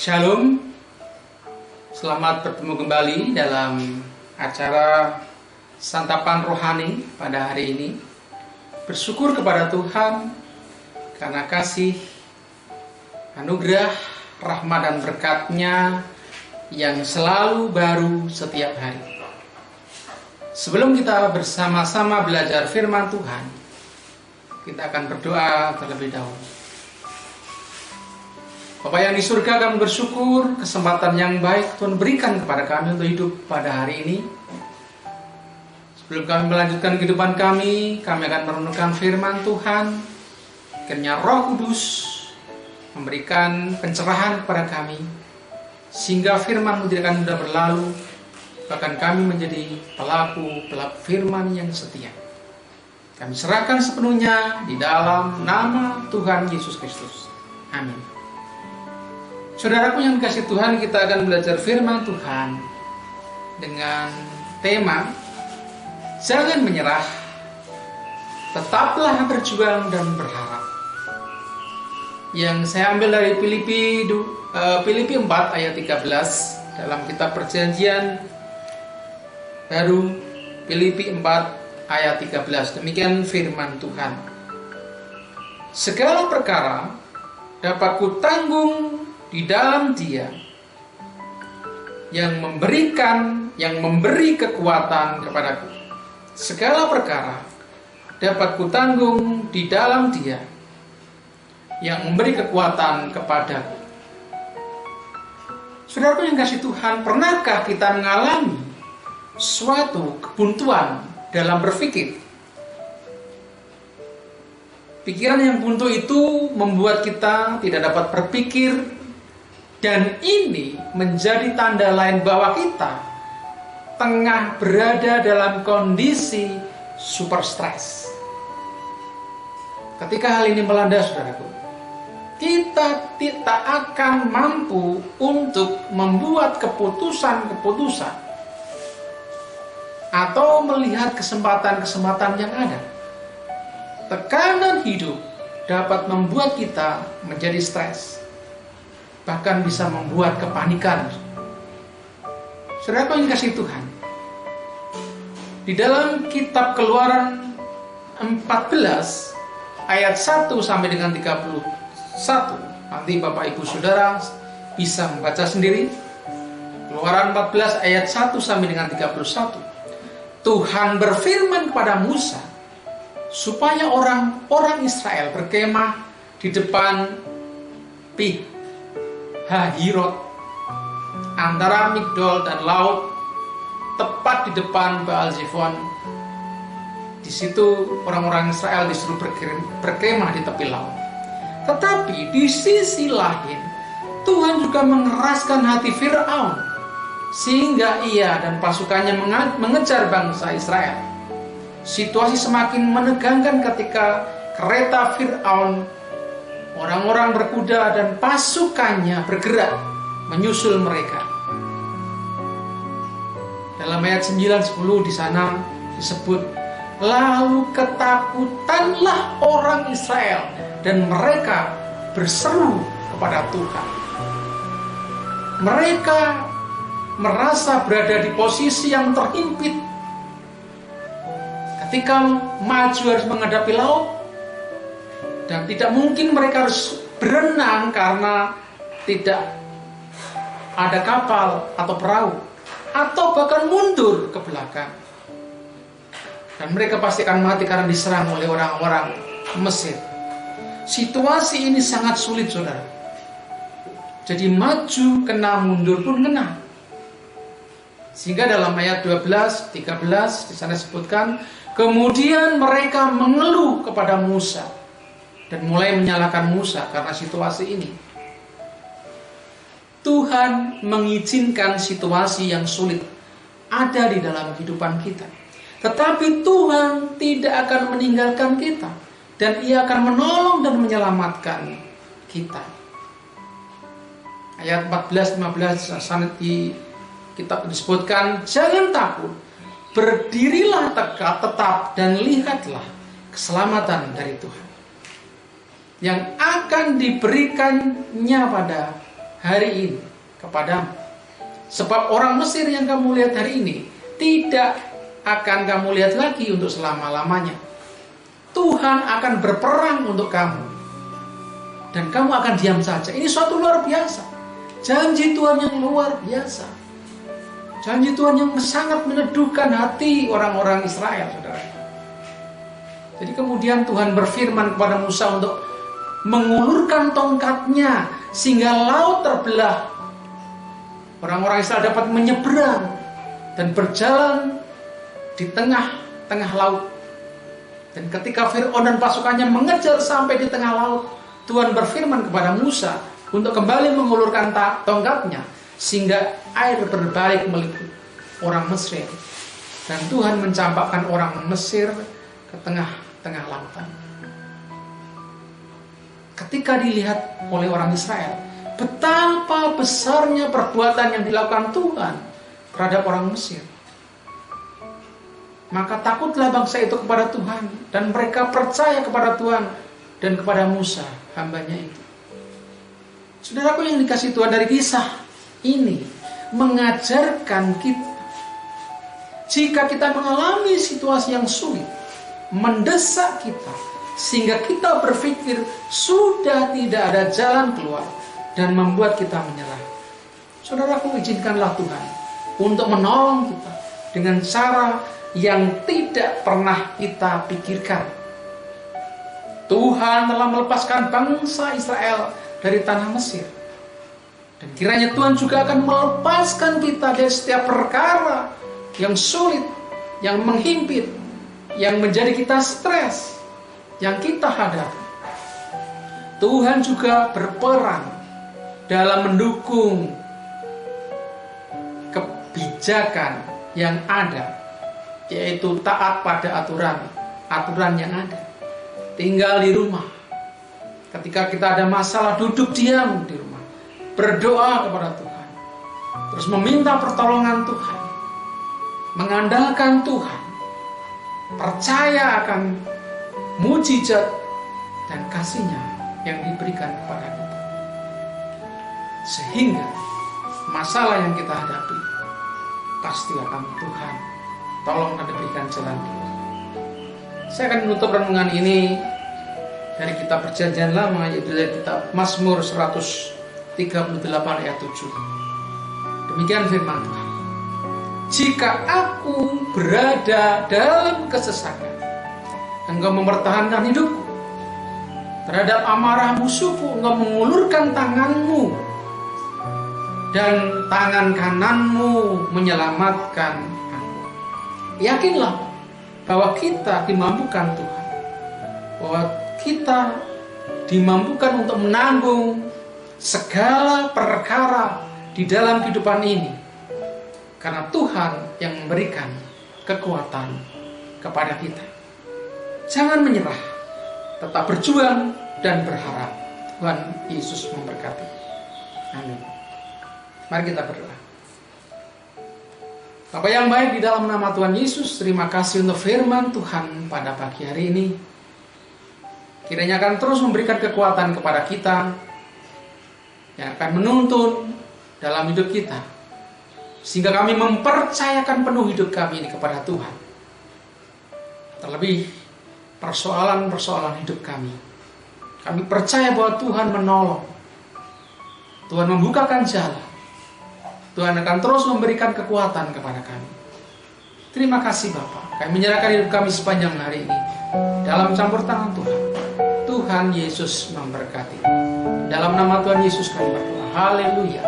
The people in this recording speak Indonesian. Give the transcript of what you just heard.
Shalom, selamat bertemu kembali dalam acara santapan rohani pada hari ini. Bersyukur kepada Tuhan karena kasih, anugerah, rahmat dan berkat-Nya yang selalu baru setiap hari. Sebelum kita bersama-sama belajar firman Tuhan, kita akan berdoa terlebih dahulu. Bapa yang di surga, kami bersyukur kesempatan yang baik Tuhan berikan kepada kami untuk hidup pada hari ini. Sebelum kami melanjutkan kehidupan kami akan merenungkan firman Tuhan. Kiranya Roh Kudus memberikan pencerahan kepada kami, sehingga firman-Mu tidak akan mudah berlalu, bahkan kami menjadi pelaku firman yang setia. Kami serahkan sepenuhnya di dalam nama Tuhan Yesus Kristus. Amin. Saudaraku yang dikasih Tuhan, kita akan belajar firman Tuhan dengan tema jangan menyerah, tetaplah berjuang dan berharap. Yang saya ambil dari Filipi 4 ayat 13 dalam kitab Perjanjian Baru, Filipi 4 ayat 13. Demikian firman Tuhan. Segala perkara dapat kutanggung di dalam Dia yang memberi kekuatan kepadaku. Segala perkara dapat kutanggung di dalam Dia yang memberi kekuatan kepadaku. Saudaraku yang kasih Tuhan, pernahkah kita mengalami suatu kebuntuan dalam berpikir? Pikiran yang buntu itu membuat kita tidak dapat berpikir, dan ini menjadi tanda lain bahwa kita tengah berada dalam kondisi super stres. Ketika hal ini melanda saudaraku, kita tidak akan mampu untuk membuat keputusan-keputusan atau melihat kesempatan-kesempatan yang ada. Tekanan hidup dapat membuat kita menjadi stres, bahkan bisa membuat kepanikan. Saudara yang dikasihi Tuhan, di dalam kitab Keluaran 14 ayat 1 sampai dengan 31, nanti Bapak Ibu Saudara bisa membaca sendiri. Keluaran 14 ayat 1 sampai dengan 31. Tuhan berfirman kepada Musa supaya orang Israel berkemah di depan Pi-hahirot antara Migdol dan laut, tepat di depan Baal-Zephon. Di situ orang-orang Israel disuruh berkemah di tepi laut. Tetapi di sisi lain, Tuhan juga mengeraskan hati Firaun, sehingga ia dan pasukannya mengejar bangsa Israel. Situasi semakin menegangkan ketika kereta Firaun, orang-orang berkuda dan pasukannya bergerak menyusul mereka. Dalam ayat 9-10 di sana disebut, lalu ketakutanlah orang Israel dan mereka berseru kepada Tuhan. Mereka merasa berada di posisi yang terhimpit. Ketika maju harus menghadapi laut, dan tidak mungkin mereka harus berenang karena tidak ada kapal atau perahu, atau bahkan mundur ke belakang. Dan mereka pasti akan mati karena diserang oleh orang-orang Mesir. Situasi ini sangat sulit, saudara. Jadi maju kena, mundur pun kena. Sehingga dalam ayat 12, 13 di sana disebutkan, kemudian mereka mengeluh kepada Musa dan mulai menyalahkan Musa karena situasi ini. Tuhan mengizinkan situasi yang sulit ada di dalam kehidupan kita. Tetapi Tuhan tidak akan meninggalkan kita, dan Ia akan menolong dan menyelamatkan kita. Ayat 14-15 sana di kitab disebutkan, jangan takut, berdirilah tegak tetap dan lihatlah keselamatan dari Tuhan yang akan diberikannya pada hari ini kepadamu. Sebab orang Mesir yang kamu lihat hari ini tidak akan kamu lihat lagi untuk selama-lamanya. Tuhan akan berperang untuk kamu, dan kamu akan diam saja. Ini suatu luar biasa. Janji Tuhan yang luar biasa. Janji Tuhan yang sangat meneduhkan hati orang-orang Israel, saudara. Jadi kemudian Tuhan berfirman kepada Musa untuk mengulurkan tongkatnya sehingga laut terbelah. Orang-orang Israel dapat menyeberang dan berjalan di tengah-tengah laut. Dan ketika Fir'aun dan pasukannya mengejar sampai di tengah laut, Tuhan berfirman kepada Musa untuk kembali mengulurkan tongkatnya sehingga air berbalik meliputi orang Mesir. Dan Tuhan mencampakkan orang Mesir ke tengah-tengah lautan. Ketika dilihat oleh orang Israel, betapa besarnya perbuatan yang dilakukan Tuhan terhadap orang Mesir, maka takutlah bangsa itu kepada Tuhan, dan mereka percaya kepada Tuhan dan kepada Musa, hambanya itu. Saudaraku yang dikasihi Tuhan, dari kisah ini mengajarkan kita, jika kita mengalami situasi yang sulit, mendesak kita, sehingga kita berpikir sudah tidak ada jalan keluar dan membuat kita menyerah, saudaraku, izinkanlah Tuhan untuk menolong kita dengan cara yang tidak pernah kita pikirkan. Tuhan telah melepaskan bangsa Israel dari tanah Mesir, dan kiranya Tuhan juga akan melepaskan kita dari setiap perkara yang sulit, yang menghimpit, yang menjadi kita stres, yang kita hadapi. Tuhan juga berperan dalam mendukung kebijakan yang ada, yaitu taat pada aturan yang ada. Tinggal di rumah. Ketika kita ada masalah, duduk diam di rumah, berdoa kepada Tuhan, terus meminta pertolongan Tuhan, mengandalkan Tuhan, percaya akan mujizat dan kasih-Nya yang diberikan kepada kita, sehingga masalah yang kita hadapi pasti akan Tuhan tolong dan berikan jalan keluar. Saya akan menutup renungan ini dari kitab Perjanjian Lama, yaitu dari kitab Mazmur 138 ayat 7. Demikian firman Tuhan. Jika aku berada dalam kesesakan, Engkau mempertahankan hidupku. Terhadap amarah musuhku, Engkau mengulurkan tanganmu, dan tangan kananmu menyelamatkan aku. Yakinlah bahwa kita dimampukan Tuhan, bahwa kita dimampukan untuk menanggung segala perkara di dalam kehidupan ini, karena Tuhan yang memberikan kekuatan kepada kita. Jangan menyerah, tetap berjuang dan berharap. Tuhan Yesus memberkati. Amin. Mari kita berdoa. Bapa yang baik, di dalam nama Tuhan Yesus, terima kasih untuk firman Tuhan pada pagi hari ini. Kiranya akan terus memberikan kekuatan kepada kita, yang akan menuntun dalam hidup kita, sehingga kami mempercayakan penuh hidup kami ini kepada Tuhan. Terlebih persoalan-persoalan hidup kami, kami percaya bahwa Tuhan menolong, Tuhan membukakan jalan, Tuhan akan terus memberikan kekuatan kepada kami. Terima kasih Bapa. Kami menyerahkan hidup kami sepanjang hari ini dalam campur tangan Tuhan. Tuhan Yesus memberkati. Dalam nama Tuhan Yesus kami berdoa. Haleluya.